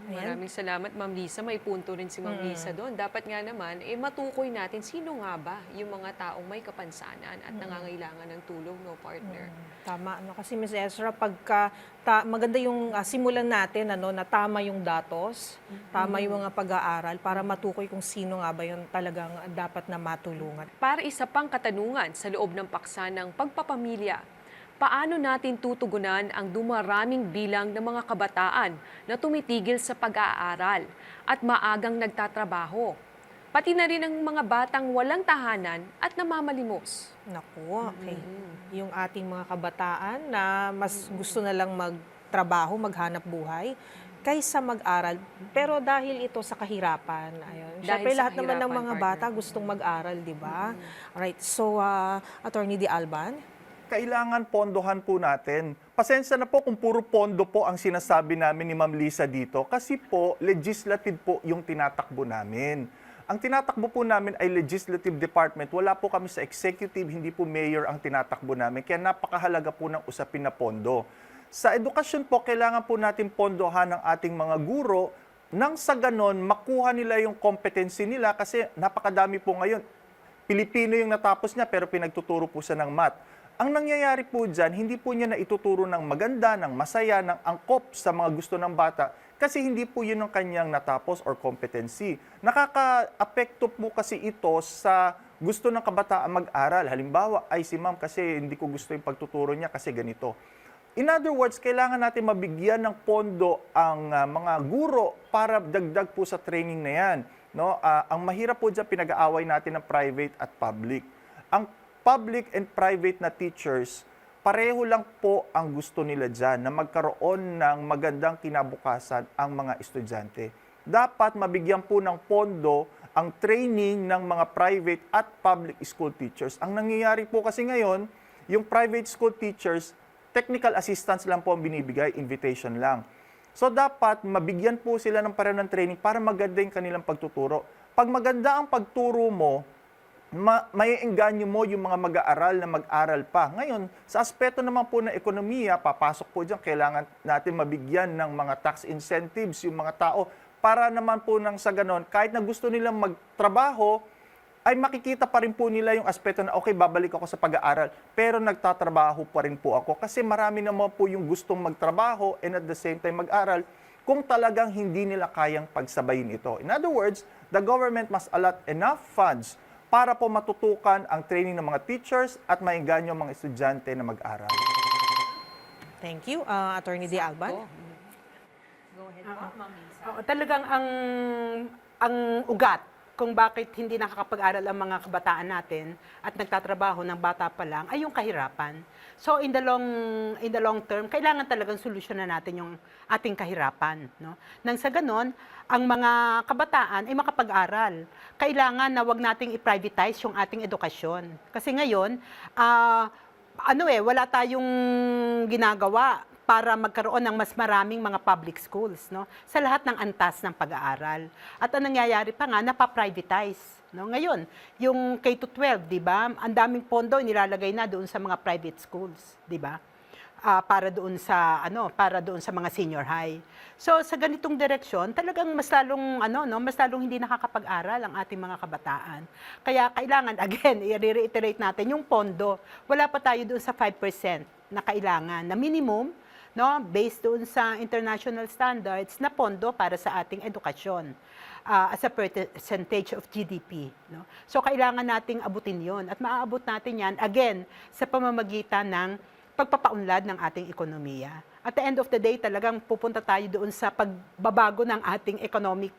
Maraming salamat, Ma'am Lisa. May punto rin si Ma'am Lisa doon. Dapat nga naman, matukoy natin sino nga ba yung mga taong may kapansanan at nangangailangan ng tulong, no, partner? Tama, ano kasi Ms. Ezra, pagka maganda yung simulan natin na tama yung datos, tama yung mga pag-aaral para matukoy kung sino nga ba yung talagang dapat na matulungan. Para isa pang katanungan sa loob ng paksa ng pagpapamilya, paano natin tutugunan ang dumaraming bilang ng mga kabataan na tumitigil sa pag-aaral at maagang nagtatrabaho? Pati na rin ang mga batang walang tahanan at namamalimos. Naku, okay. Yung ating mga kabataan na mas gusto na lang magtrabaho, maghanap buhay, kaysa mag-aral. Pero dahil ito sa kahirapan, ayun. Siyempre sa lahat naman ng kahirapan, mga partner. bata gustong mag-aral, di ba? Alright, so Attorney De Alban? Kailangan pondohan po natin. Pasensya na po kung puro pondo po ang sinasabi namin ni Ma'am Lisa dito kasi po legislative po yung tinatakbo namin. Ang tinatakbo po namin ay legislative department. Wala po kami sa executive, hindi po mayor ang tinatakbo namin. Kaya napakahalaga po ng usapin na pondo. Sa edukasyon po, kailangan po natin pondohan ang ating mga guro nang sa ganon makuha nila yung competency nila kasi napakadami po ngayon. Pilipino yung natapos niya pero pinagtuturo po siya ng math. Ang nangyayari po dyan, hindi po niya na ituturo ng maganda, ng masaya, ng angkop sa mga gusto ng bata kasi hindi po yun ang kanyang natapos or competency. Nakaka-apekto po kasi ito sa gusto ng kabataan mag-aral. Halimbawa, ay si ma'am kasi hindi ko gusto yung pagtuturo niya kasi ganito. In other words, kailangan natin mabigyan ng pondo ang mga guro para dagdag po sa training na yan. No? Ang mahirap po dyan, pinag-aaway natin ng private at public. Ang public and private na teachers, pareho lang po ang gusto nila dyan na magkaroon ng magandang kinabukasan ang mga estudyante. Dapat mabigyan po ng pondo ang training ng mga private at public school teachers. Ang nangyayari po kasi ngayon, yung private school teachers, technical assistance lang po ang binibigay, invitation lang. So dapat mabigyan po sila ng pareho ng training para maganda yung kanilang pagtuturo. Pag maganda ang pagturo mo, maiengganyo mo yung mga mag-aaral na mag-aral pa. Ngayon, sa aspeto naman po ng ekonomiya, papasok po dyan, kailangan natin mabigyan ng mga tax incentives yung mga tao para naman po nang sa ganon, kahit na gusto nilang magtrabaho, ay makikita pa rin po nila yung aspeto na, okay, babalik ako sa pag-aaral, pero nagtatrabaho pa rin po ako. Kasi marami naman po yung gustong magtrabaho and at the same time mag-aral kung talagang hindi nila kayang pagsabayin ito. In other words, the government must allot enough funds para po matutukan ang training ng mga teachers at maengganyo ang mga estudyante na mag-aral. Thank you. Attorney De Alban? Oo, talagang ang ugat kung bakit hindi nakakapag-aral ang mga kabataan natin at nagtatrabaho ng bata pa lang ay yung kahirapan. So in the long term, kailangan talagang solusyonan natin yung ating kahirapan, no? Nang sa ganon, ang mga kabataan ay makapag-aral. Kailangan na wag nating i-privatize yung ating edukasyon. Kasi ngayon, wala tayong ginagawa para magkaroon ng mas maraming mga public schools, no? Sa lahat ng antas ng pag-aaral. At ang nangyayari pa nga, napaprivatize. No? Ngayon, yung K-12, di ba? Ang daming pondo nilalagay na doon sa mga private schools, di ba? Para doon sa mga senior high. So sa ganitong direksyon, talagang mas lalong hindi nakakapag-aral ang ating mga kabataan. Kaya kailangan again, i-reiterate natin yung pondo. Wala pa tayo doon sa 5% na kailangan na minimum, no, based doon sa international standards na pondo para sa ating edukasyon as a percentage of GDP. No? So kailangan nating abutin yon at maaabot natin yan, again, sa pamamagitan ng pagpapaunlad ng ating ekonomiya. At the end of the day, talagang pupunta tayo doon sa pagbabago ng ating economic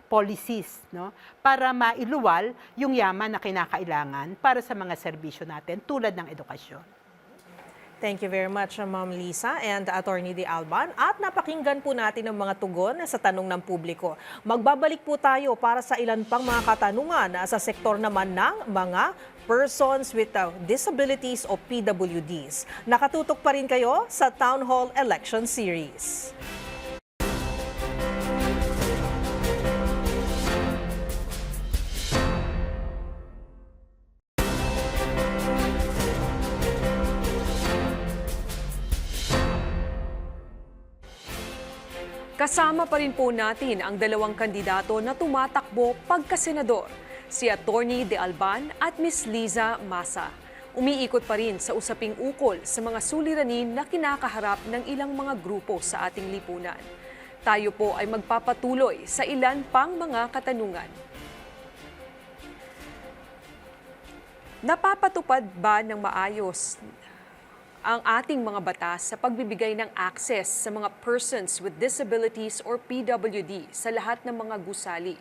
policies, no? Para mailuwal yung yaman na kinakailangan para sa mga serbisyo natin tulad ng edukasyon. Thank you very much, Ma'am Lisa and Attorney De Alban. At napakinggan po natin ang mga tugon sa tanong ng publiko. Magbabalik po tayo para sa ilan pang mga katanungan sa sektor naman ng mga persons with disabilities o PWDs. Nakatutok pa rin kayo sa Town Hall Election Series. Kasama pa rin po natin ang dalawang kandidato na tumatakbo pagkasenador, si Attorney De Alban at Miss Liza Masa. Umiikot pa rin sa usaping ukol sa mga suliranin na kinakaharap ng ilang mga grupo sa ating lipunan. Tayo po ay magpapatuloy sa ilan pang mga katanungan. Napapatupad ba ng maayos ang ating mga batas sa pagbibigay ng access sa mga persons with disabilities or PWD sa lahat ng mga gusali?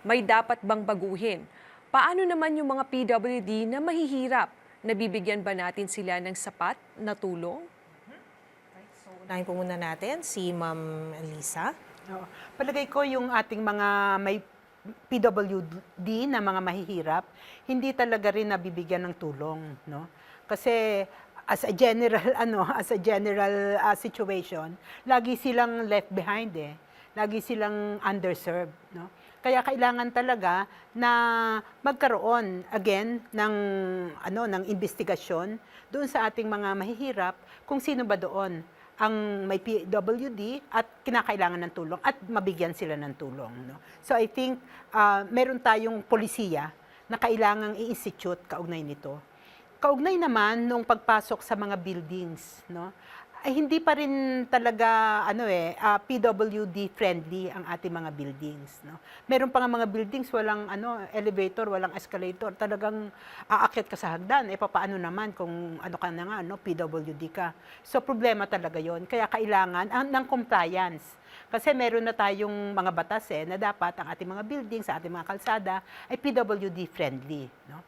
May dapat bang baguhin? Paano naman yung mga PWD na mahihirap? Nabibigyan ba natin sila ng sapat na tulong? So, unahin po muna natin si Ma'am Lisa. Oo. Palagay ko yung ating mga may PWD na mga mahihirap, hindi talaga rin nabibigyan ng tulong, no? Kasi as a general situation, lagi silang left behind eh. Lagi silang underserved, no? Kaya kailangan talaga na magkaroon again ng investigasyon doon sa ating mga mahihirap kung sino ba doon ang may PWD at kinakailangan ng tulong at mabigyan sila ng tulong, no? So I think meron tayong polisiya na kailangang i-institute kaugnay nito. Kaugnay naman nung pagpasok sa mga buildings, no? Ay hindi pa rin talaga PWD friendly ang ating mga buildings, no? Meron pa nga mga buildings walang elevator, walang escalator, talagang aakyat ka sa hagdan. Papaano naman kung ka na nga, no, PWD ka. So problema talaga 'yon. Kaya kailangan ng compliance. Kasi meron na tayong mga batas na dapat ang ating mga buildings, sa ating mga kalsada ay PWD friendly, no?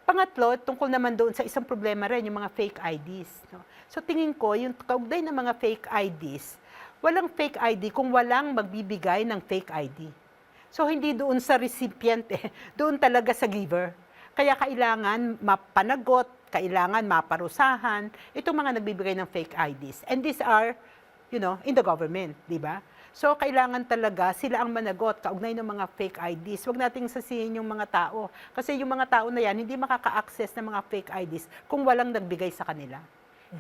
Pangatlo, tungkol naman doon sa isang problema rin, yung mga fake IDs, no? So tingin ko, yung kaugnay ng mga fake IDs, walang fake ID kung walang magbibigay ng fake ID. So hindi doon sa recipient, doon talaga sa giver. Kaya kailangan mapanagot, kailangan maparusahan itong mga nagbibigay ng fake IDs. And these are, in the government, di ba? So, kailangan talaga sila ang managot kaugnay ng mga fake IDs. Huwag nating sasihin yung mga tao. Kasi yung mga tao na yan, hindi makaka-access ng mga fake IDs kung walang nagbigay sa kanila.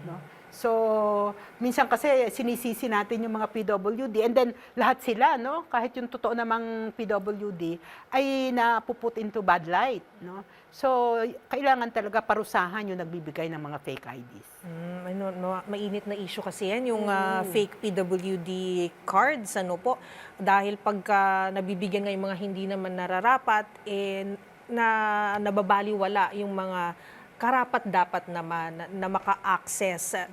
No? So, minsan kasi sinisisi natin yung mga PWD and then lahat sila, no? Kahit yung totoo namang PWD ay napuput into bad light, no? So, kailangan talaga parusahan yung nagbibigay ng mga fake IDs. Mainit na issue kasi yan, yung fake PWD cards, po. Dahil pagka nabibigyan nga yung mga hindi naman nararapat, nababaliwala yung mga karapat-dapat naman na maka-access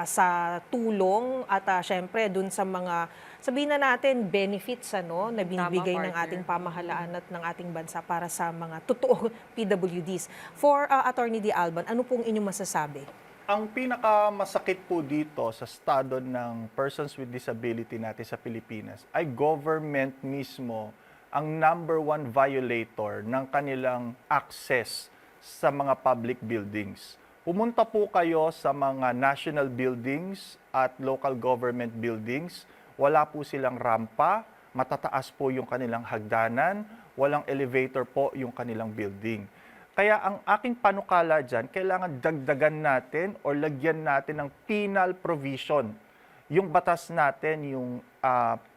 sa tulong at syempre dun sa mga, sabihin na natin, benefits na binibigay ng ating pamahalaan at ng ating bansa para sa mga totoo PWDs. For Attorney De Alban, ano pong inyong masasabi? Ang pinakamasakit po dito sa estado ng persons with disability natin sa Pilipinas ay government mismo ang number one violator ng kanilang access sa mga public buildings. Pumunta po kayo sa mga national buildings at local government buildings. Wala po silang rampa, matataas po yung kanilang hagdanan, walang elevator po yung kanilang building. Kaya ang aking panukala dyan, kailangan dagdagan natin o lagyan natin ng penal provision. Yung batas natin,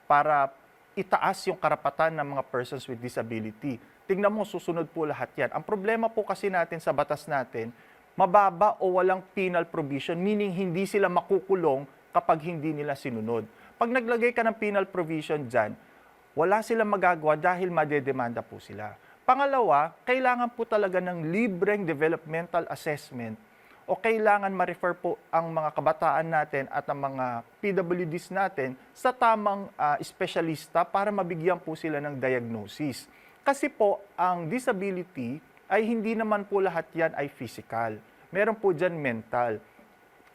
para itaas yung karapatan ng mga persons with disability. Tingnan mo, susunod po lahat yan. Ang problema po kasi natin sa batas natin, mababa o walang penal provision, meaning hindi sila makukulong kapag hindi nila sinunod. Pag naglagay ka ng penal provision dyan, wala silang magagawa dahil madedemanda po sila. Pangalawa, kailangan po talaga ng libreng developmental assessment o kailangan ma-refer po ang mga kabataan natin at ang mga PWDs natin sa tamang espesyalista para mabigyan po sila ng diagnosis. Kasi po, ang disability ay hindi naman po lahat yan ay physical. Meron po dyan mental.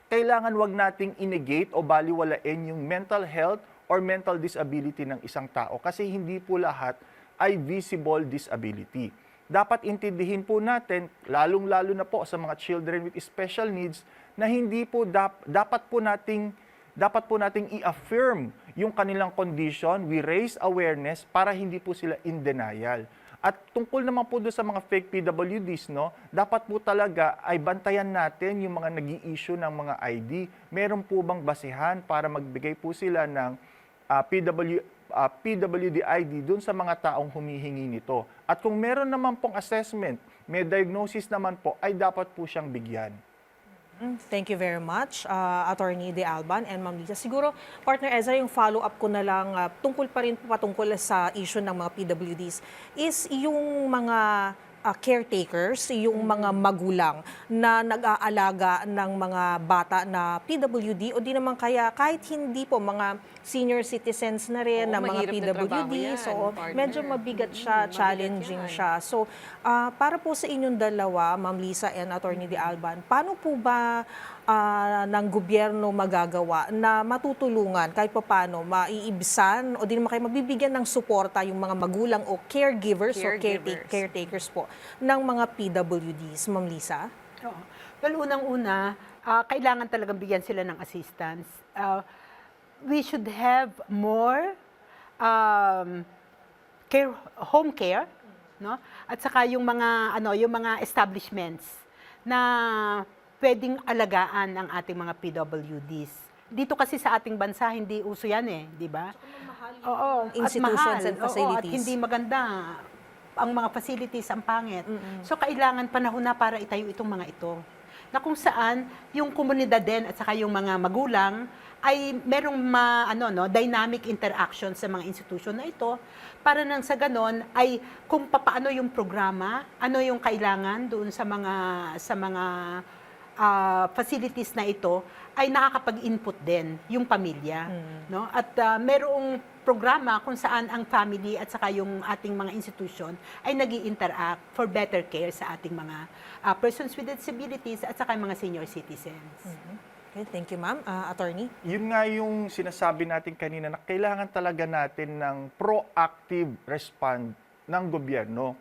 Kailangan wag nating inegate o baliwalain yung mental health or mental disability ng isang tao kasi hindi po lahat ay visible disability. Dapat intindihin po natin, lalong-lalo na po sa mga children with special needs, na hindi po dapat po nating i-affirm yung kanilang condition. We raise awareness para hindi po sila in denial. At tungkol naman po doon sa mga fake PWDs, dapat po talaga ay bantayan natin yung mga nag-i-issue ng mga ID. Meron po bang basihan para magbigay po sila ng PWD ID dun sa mga taong humihingi nito. At kung meron naman pong assessment, may diagnosis naman po, ay dapat po siyang bigyan. Thank you very much, Attorney De Alban and Ma'am Lisa. Siguro, Partner Ezra, yung follow-up ko na lang tungkol pa rin patungkol sa issue ng mga PWDs is yung mga caretakers, yung mga magulang na nag-aalaga ng mga bata na PWD o di naman kaya kahit hindi po mga senior citizens na rin na mga mahirap na trabaho PWD. yan, So, partner. medyo mabigat siya, Mabigat challenging yan. siya. So, para po sa inyong dalawa, Ma'am Lisa and Attorney De Alban, paano po ba ng gobyerno magagawa na matutulungan kahit paano maiibsan o di naman kayo mabibigyan ng suporta yung mga magulang o caregivers o caretakers po ng mga PWDs, Ma'am Lisa? Oo. Well, unang-una, kailangan talagang bigyan sila ng assistance. We should have more home care, no? At saka yung mga establishments na pwedeng alagaan ng ating mga PWDs. Dito kasi sa ating bansa hindi uso 'yan di ba? Oo, Institutions and Oo, at facilities. hindi maganda ang mga facilities, ang pangit. So kailangan panahon na para itayo itong mga ito. Na kung saan yung komunidad din at saka yung mga magulang ay merong dynamic interaction sa mga institusyon na ito para nang sa ganon ay kung paano yung programa, ano yung kailangan doon sa mga facilities na ito ay nakakapag-input din yung pamilya, no? At merong programa kung saan ang family at saka yung ating mga institusyon ay nag-i-interact for better care sa ating mga persons with disabilities at saka mga senior citizens. Okay, thank you, Ma'am. Attorney? Yun nga yung sinasabi natin kanina na kailangan talaga natin ng proactive response ng gobyerno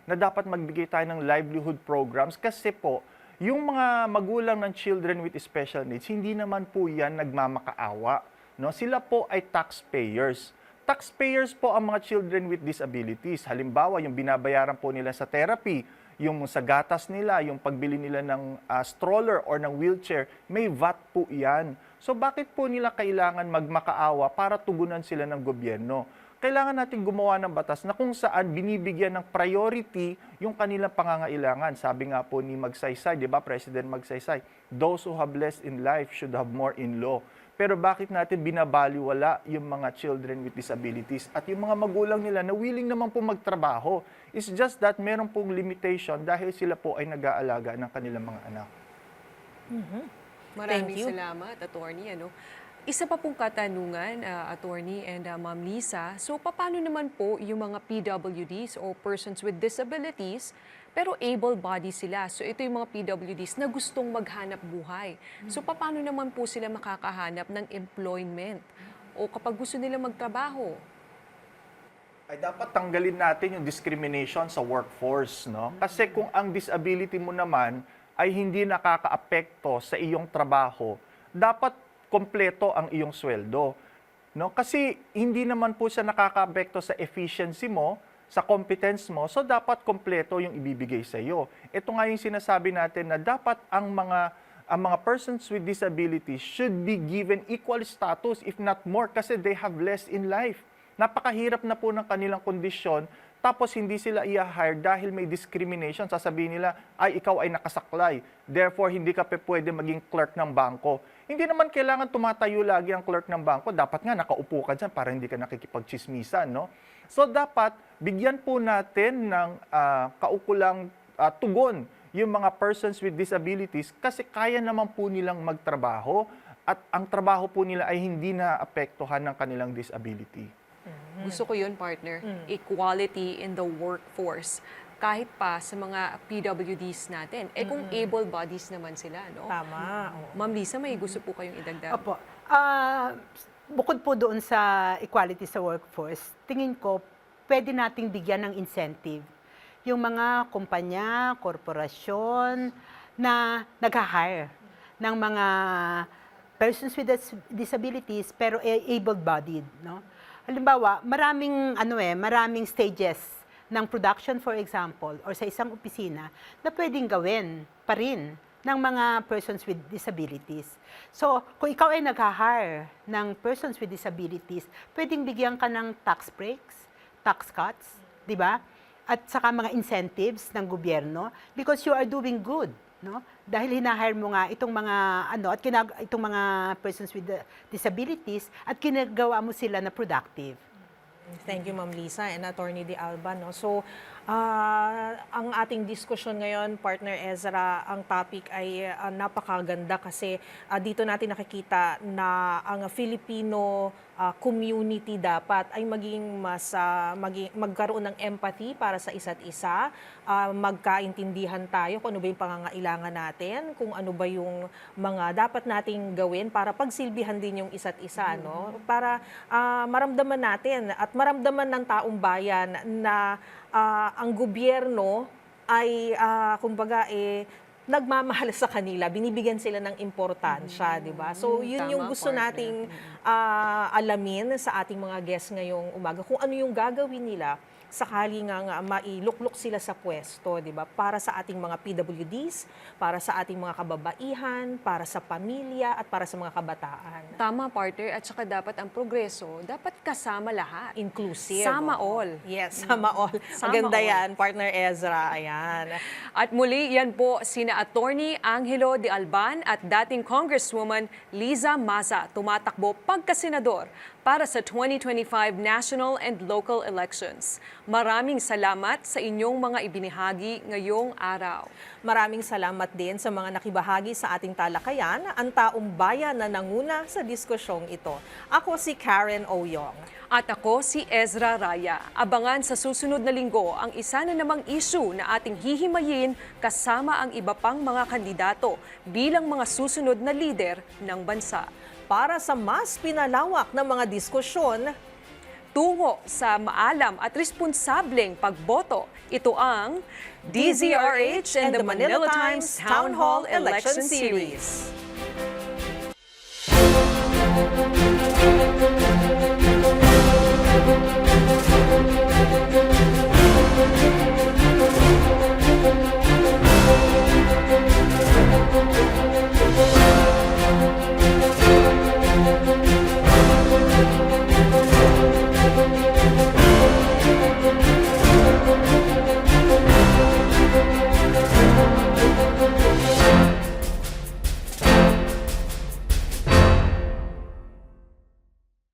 na dapat magbigay tayo ng livelihood programs kasi po, yung mga magulang ng children with special needs, hindi naman po yan nagmamakaawa. No? Sila po ay taxpayers. Taxpayers po ang mga children with disabilities. Halimbawa, yung binabayaran po nila sa therapy, yung sa gatas nila, yung pagbili nila ng stroller or ng wheelchair, may VAT po yan. So bakit po nila kailangan magmakaawa para tugunan sila ng gobyerno? Kailangan natin gumawa ng batas na kung saan binibigyan ng priority yung kanilang pangangailangan. Sabi nga po ni Magsaysay, di ba, President Magsaysay, those who have less in life should have more in law. Pero bakit natin binabaliwala yung mga children with disabilities at yung mga magulang nila na willing naman po magtrabaho? It's just that meron pong limitation dahil sila po ay nag-aalaga ng kanilang mga anak. Maraming Thank you. salamat, Attorney. Isa pa pong katanungan, Attorney and Ma'am Lisa. So, paano naman po yung mga PWDs o persons with disabilities, pero able-bodied sila? So, ito yung mga PWDs na gustong maghanap buhay. So, paano naman po sila makakahanap ng employment? O kapag gusto nila magtrabaho? Ay dapat tanggalin natin yung discrimination sa workforce, no? Kasi kung ang disability mo naman ay hindi nakakaapekto sa iyong trabaho, dapat kompleto ang iyong sweldo. No? Kasi hindi naman po siya nakakaapekto sa efficiency mo, sa competence mo, so dapat kompleto yung ibibigay sa iyo. Ito nga yung sinasabi natin na dapat ang mga persons with disabilities should be given equal status, if not more, kasi they have less in life. Napakahirap na po ng kanilang kondisyon, tapos hindi sila i-hire dahil may discrimination. Sasabihin nila, ay ikaw ay nakasaklay, therefore hindi ka pwede maging clerk ng bangko. Hindi naman kailangan tumatayo lagi ang clerk ng bangko. Dapat nga nakaupo ka dyan para hindi ka nakikipagchismisan, no? So dapat bigyan po natin ng kaukulang tugon yung mga persons with disabilities kasi kaya naman po nilang magtrabaho at ang trabaho po nila ay hindi naapektuhan ng kanilang disability. Gusto ko yun, partner. Equality in the workforce. Kahit pa sa mga PWDs natin. Kung able bodies naman sila, no? Tama. Oo. Ma'am Lisa, may gusto po kayong idagdag? Opo. Bukod po doon sa equality sa workforce, tingin ko pwede nating bigyan ng incentive yung mga kumpanya, korporasyon na nag-hire ng mga persons with disabilities pero able-bodied, no? Halimbawa, maraming stages ng production, for example, or sa isang opisina na pwedeng gawin pa rin ng mga persons with disabilities. So, kung ikaw ay nag-hire ng persons with disabilities, pwedeng bigyan ka ng tax breaks, tax cuts, di ba? At saka mga incentives ng gobyerno because you are doing good, no? Dahil hinahire mo nga itong mga itong mga persons with disabilities at ginagawa mo sila na productive. Thank you, Ma'am Lisa and Attorney De Alba. No? So, ang ating diskusyon ngayon, Partner Ezra, ang topic ay napakaganda kasi dito natin nakikita na ang Filipino community dapat ay magkaroon ng empathy para sa isa't isa, magkaintindihan tayo kung ano ba yung pangangailangan natin, kung ano ba yung mga dapat nating gawin para pagsilbihan din yung isa't isa, no? Para maramdaman natin at maramdaman ng taong bayan na ang gobyerno ay kumbaga nagmamahal sa kanila, binibigyan sila ng importansya, di ba? So, yun yung gusto nating alamin sa ating mga guests ngayong umaga, kung ano yung gagawin nila sakali nga mailuklok sila sa pwesto, di ba? Para sa ating mga PWDs, para sa ating mga kababaihan, para sa pamilya, at para sa mga kabataan. Tama, partner. At saka dapat ang progreso, dapat kasama lahat. Inclusive. Sama oo. all. Yes, sama all. Sama Maganda all. yan, Partner Ezra. Ayan. At muli, yan po sina Attorney Angelo de Alban at dating Congresswoman Liza Maza tumatakbo pagkasenador para sa 2025 national and local elections. Maraming salamat sa inyong mga ibinahagi ngayong araw. Maraming salamat din sa mga nakibahagi sa ating talakayan, ang taong bayan na nanguna sa diskusyong ito. Ako si Karen Oyong. At ako si Ezra Raya. Abangan sa susunod na linggo ang isa na namang issue na ating hihimayin kasama ang iba pang mga kandidato bilang mga susunod na lider ng bansa. Para sa mas pinalawak na mga diskusyon, Tungo sa maalam at responsableng pagboto, ito ang DZRH and the Manila Times Town Hall Election Series.